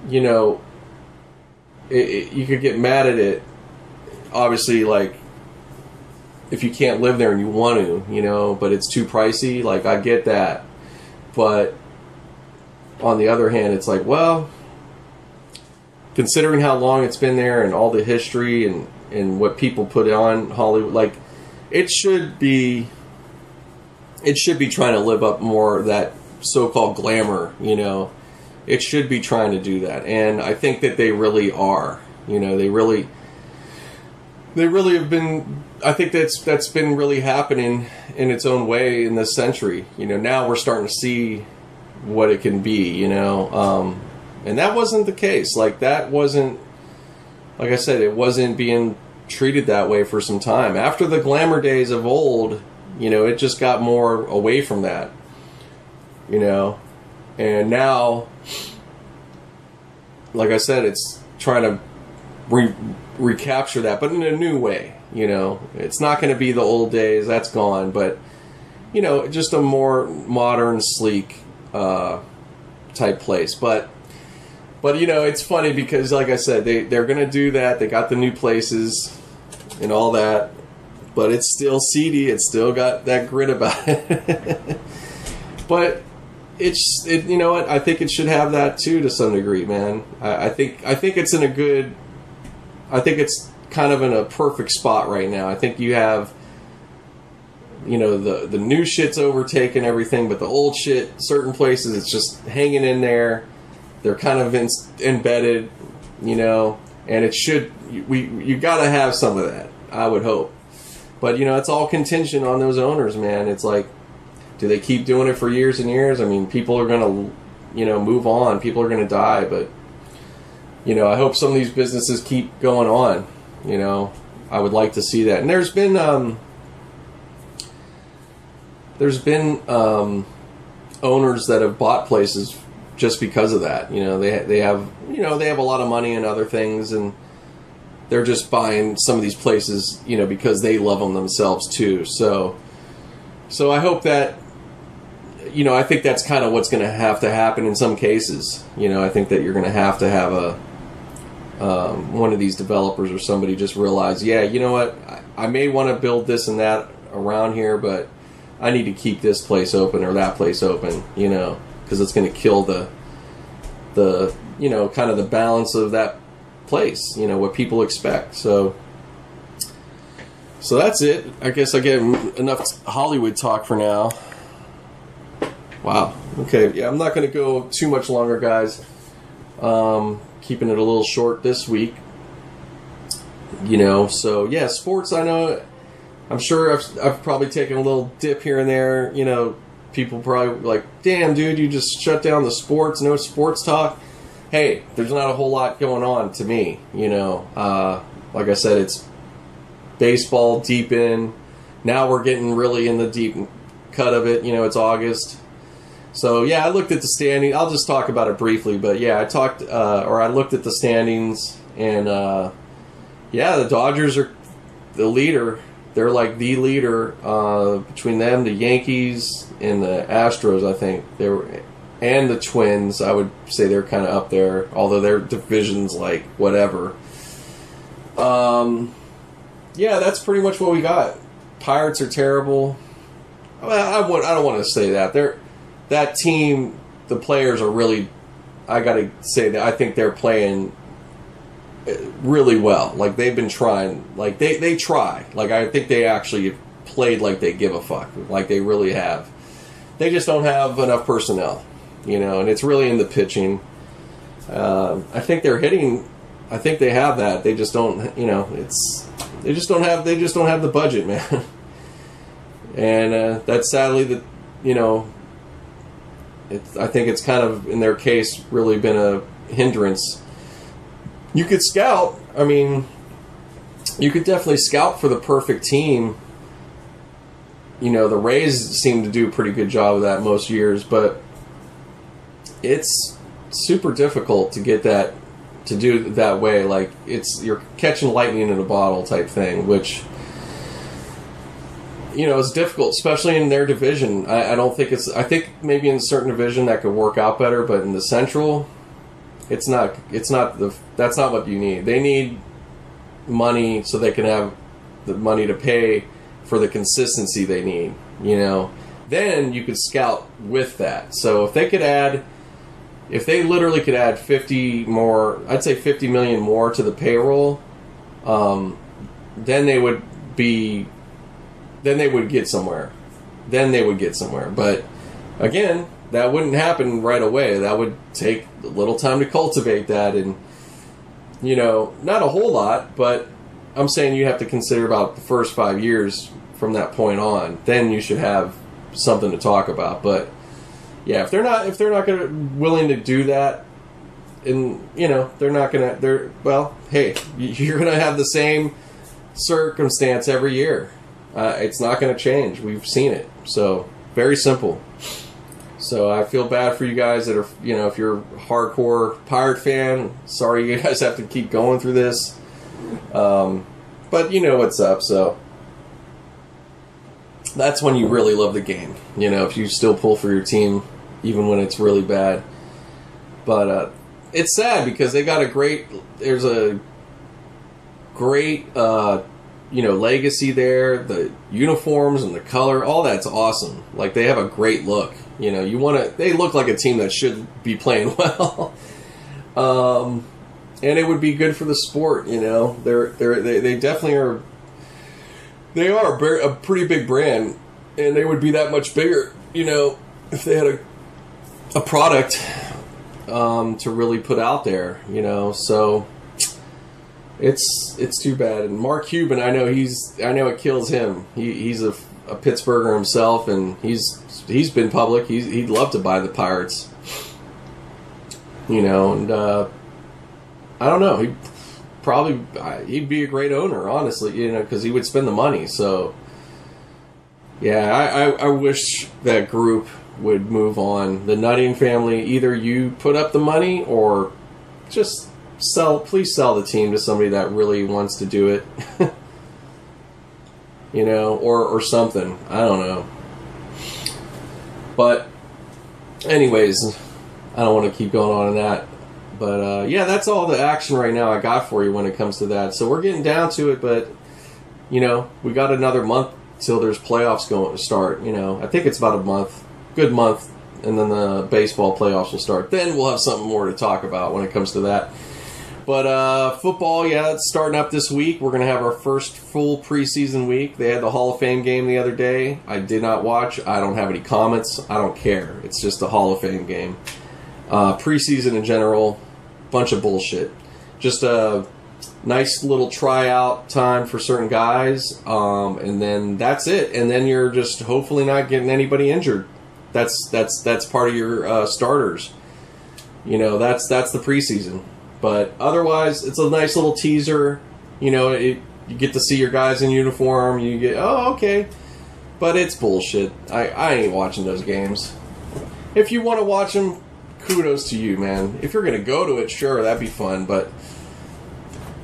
you know, you could get mad at it, obviously, like, if you can't live there and you want to, you know, but it's too pricey. Like, I get that. But on the other hand, it's like, well, considering how long it's been there and all the history and what people put on Hollywood, like, it should be trying to live up more of that so-called glamour, you know. It should be trying to do that, and I think that they really are. You know, they really have been. I think that's been really happening in its own way in this century. You know, now we're starting to see what it can be. You know, and that wasn't the case. Like, that wasn't. Like I said, it wasn't being treated that way for some time. After the glamour days of old, you know, it just got more away from that. You know, and now, like I said, it's trying to recapture that, but in a new way. You know, it's not going to be the old days. That's gone. But, you know, just a more modern, sleek type place. But you know, it's funny because, like I said, they're going to do that. They got the new places and all that, but it's still seedy. It's still got that grit about it. But you know what? I think it should have that too, to some degree, man. I think it's in a good. I think it's kind of in a perfect spot right now. I think you have, you know, the new shit's overtaken everything, but the old shit, certain places, it's just hanging in there. They're kind of embedded, you know, and it should. You got to have some of that, I would hope. But, you know, it's all contingent on those owners, man. It's like, do they keep doing it for years and years? I mean, people are going to, you know, move on. People are going to die. But, you know, I hope some of these businesses keep going on. You know, I would like to see that. And there's been owners that have bought places just because of that. You know, they have a lot of money and other things, and they're just buying some of these places, you know, because they love them themselves too. So I hope that, you know, I think that's kind of what's going to have to happen in some cases. You know, I think that you're going to have one of these developers or somebody just realize, yeah, you know what, I may want to build this and that around here, but I need to keep this place open or that place open, you know, because it's going to kill the you know, kind of the balance of that place, you know, what people expect. So that's it. I guess I get enough Hollywood talk for now. Wow. Okay. Yeah, I'm not going to go too much longer, guys. Keeping it a little short this week. You know, so yeah, sports, I know, I'm sure I've probably taken a little dip here and there. You know, people probably like, damn, dude, you just shut down the sports, no sports talk. Hey, there's not a whole lot going on to me, you know. Like I said, it's baseball deep in. Now we're getting really in the deep cut of it. You know, it's August. So, yeah, I looked at the standings. I'll just talk about it briefly. But, yeah, I looked at the standings. And, yeah, the Dodgers are the leader. They're like the leader between them, the Yankees, and the Astros, I think. And the Twins, I would say they're kind of up there, although their division's like whatever. Yeah, that's pretty much what we got. Pirates are terrible. Well, I don't want to say that. That team, the players are really, I got to say that I think they're playing really well. Like, they've been trying. Like, they try. Like, I think they actually played like they give a fuck. Like, they really have. They just don't have enough personnel, you know, and it's really in the pitching. I think they're hitting. I think they have that. They just don't, you know, they just don't have the budget, man. And that's sadly you know, I think it's kind of, in their case, really been a hindrance. You could scout. I mean, you could definitely scout for the perfect team. You know, the Rays seem to do a pretty good job of that most years, but it's super difficult to get that, to do it that way. Like, you're catching lightning in a bottle type thing, which, you know, is difficult, especially in their division. I don't think I think maybe in a certain division that could work out better, but in the Central, that's not what you need. They need money so they can have the money to pay for the consistency they need, you know. Then you could scout with that. So if they literally could add 50 more, I'd say 50 million more to the payroll, then they would get somewhere. But again, that wouldn't happen right away. That would take a little time to cultivate that, and, you know, not a whole lot, but I'm saying you have to consider about the first 5 years from that point on. Then you should have something to talk about. But yeah, if they're not willing to do that, and, you know, well, hey, you're gonna have the same circumstance every year. It's not going to change. We've seen it. So, very simple. So, I feel bad for you guys that are, you know, if you're a hardcore Pirate fan, sorry you guys have to keep going through this. But you know what's up, so that's when you really love the game. You know, if you still pull for your team, even when it's really bad. But it's sad because there's a great, you know, legacy there. The uniforms and the color, all that's awesome. Like, they have a great look. You know, they look like a team that should be playing well. And it would be good for the sport, you know. They definitely are. They are a pretty big brand, and they would be that much bigger, you know, if they had a product to really put out there, you know. So it's too bad. And Mark Cuban, I know it kills him. He's a Pittsburgher himself, and he's been public. He'd love to buy the Pirates, you know, and I don't know. He'd be a great owner, honestly, you know, because he would spend the money. So yeah, I wish that group would move on. The Nutting family, either you put up the money or just please sell the team to somebody that really wants to do it. You know, or something. I don't know. But anyways, I don't want to keep going on in that. But yeah, that's all the action right now I got for you when it comes to that. So we're getting down to it, but, you know, we got another month till there's playoffs going to start. You know, I think it's about a month, good month, and then the baseball playoffs will start. Then we'll have something more to talk about when it comes to that. But football, yeah, it's starting up this week. We're going to have our first full preseason week. They had the Hall of Fame game the other day. I did not watch. I don't have any comments. I don't care. It's just a Hall of Fame game. Preseason in general, bunch of bullshit. Just a nice little tryout time for certain guys, and then that's it. And then you're just hopefully not getting anybody injured. That's part of your starters. You know, that's the preseason. But otherwise, it's a nice little teaser. You know, you get to see your guys in uniform. You get, oh, okay. But it's bullshit. I ain't watching those games. If you want to watch them, kudos to you, man. If you're going to go to it, sure, that'd be fun. But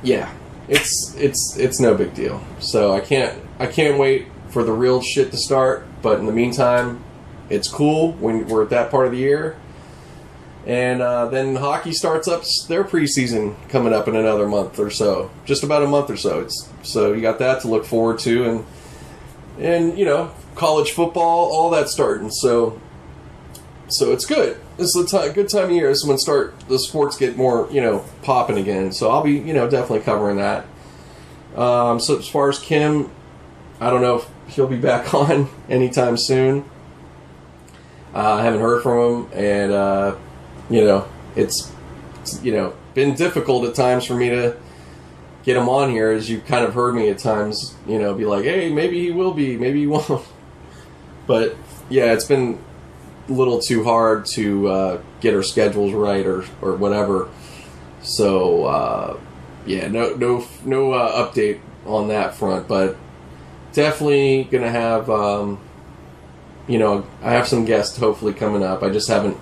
yeah, it's no big deal. So I can't wait for the real shit to start. But in the meantime, it's cool when we're at that part of the year. And then hockey starts up their preseason coming up in another month or so, just about a month or so. So you got that to look forward to, and you know, college football, all that starting. So it's good. It's a good time of year. It's when the sports get more, you know, popping again. So I'll be, you know, definitely covering that. So as far as Kim, I don't know if he'll be back on anytime soon. I haven't heard from him, and you know, it's you know, been difficult at times for me to get him on here, as you kind of heard me at times, you know, be like, hey, maybe he will be, maybe he won't. But yeah, it's been a little too hard to get our schedules right or whatever. So yeah, no update on that front, but definitely gonna have you know, I have some guests hopefully coming up. I just haven't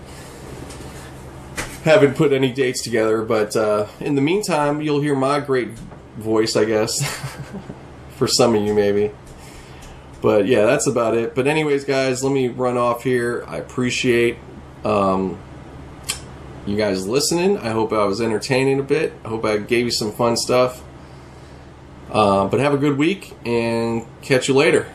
put any dates together, but in the meantime, you'll hear my great voice, I guess, for some of you maybe. But yeah, that's about it. But anyways, guys, let me run off here. I appreciate you guys listening. I hope I was entertaining a bit. I hope I gave you some fun stuff. But have a good week, and catch you later.